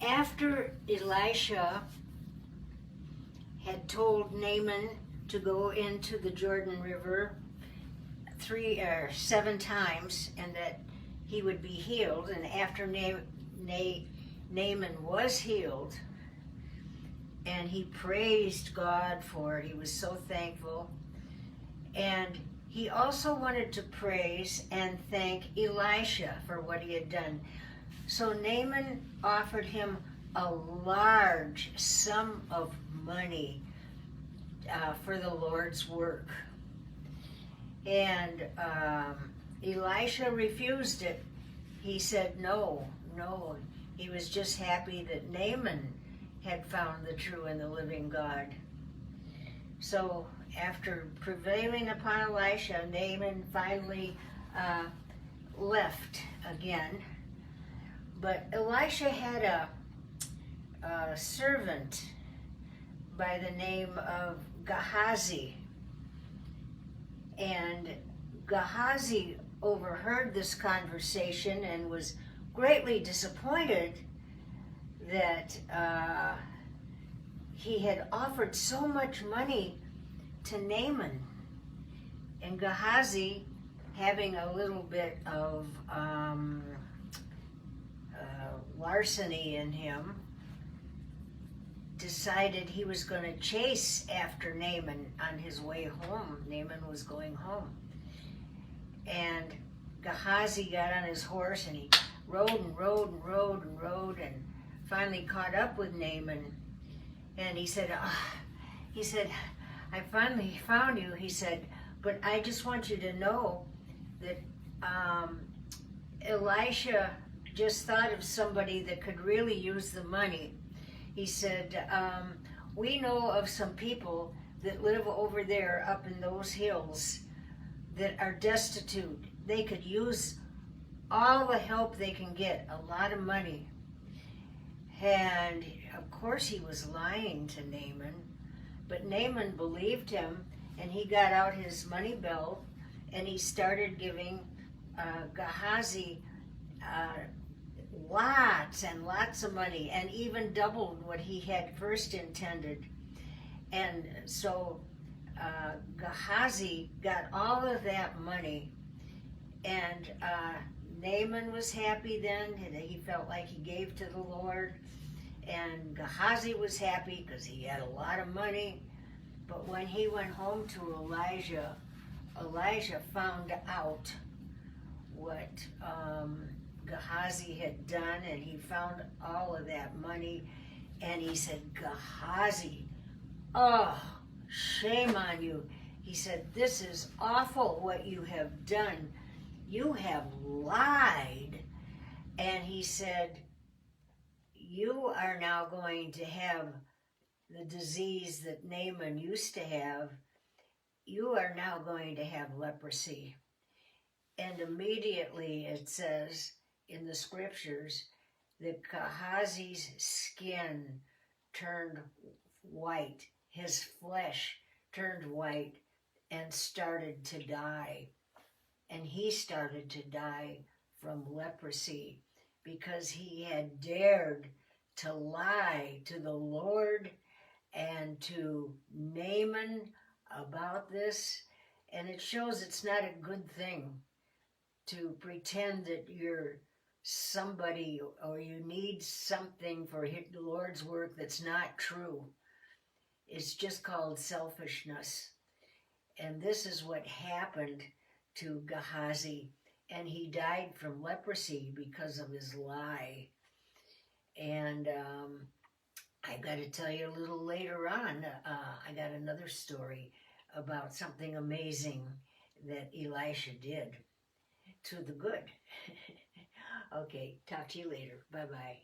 After Elisha had told Naaman to go into the Jordan River 7 times and that he would be healed, and after Naaman was healed, and he praised God for it, he was so thankful, and he also wanted to praise and thank Elisha for what he had done. So Naaman offered him a large sum of money for the Lord's work. And Elisha refused it. He said no. He was just happy that Naaman had found the true and the living God. So after prevailing upon Elisha, Naaman finally left again. But Elisha had a servant by the name of Gahazzi. And Gahazzi overheard this conversation and was greatly disappointed that he had offered so much money to Naaman. And Gahazzi, having a little bit of larceny in him, decided he was going to chase after Naaman on his way home. Naaman was going home. And Gahazzi got on his horse and he rode and finally caught up with Naaman. And he said, I finally found you. He said, but I just want you to know that Elisha just thought of somebody that could really use the money. He said, we know of some people that live over there up in those hills that are destitute. They could use all the help they can get, a lot of money. And of course he was lying to Naaman, but Naaman believed him, and he got out his money belt and he started giving Gahazzi lots and lots of money, and even doubled what he had first intended. And so Gahazzi got all of that money, and Naaman was happy then. He felt like he gave to the Lord, and Gahazzi was happy because he had a lot of money. But when he went home to Elijah, Elijah found out what Gahazzi had done, and he found all of that money, and he said, Gahazzi, oh, shame on you. He said, this is awful what you have done. You have lied. And he said, you are now going to have the disease that Naaman used to have. You are now going to have leprosy. And immediately it says in the scriptures that Gahazzi's skin turned white, his flesh turned white, and started to die. And he started to die from leprosy because he had dared to lie to the Lord and to Naaman about this. And it shows it's not a good thing to pretend that you're somebody or you need something for the Lord's work that's not true. It's just called selfishness. And this is what happened to Gahazzi, and he died from leprosy because of his lie. And I got to tell you a little later on, I got another story about something amazing that Elisha did to the good. Okay, talk to you later. Bye-bye.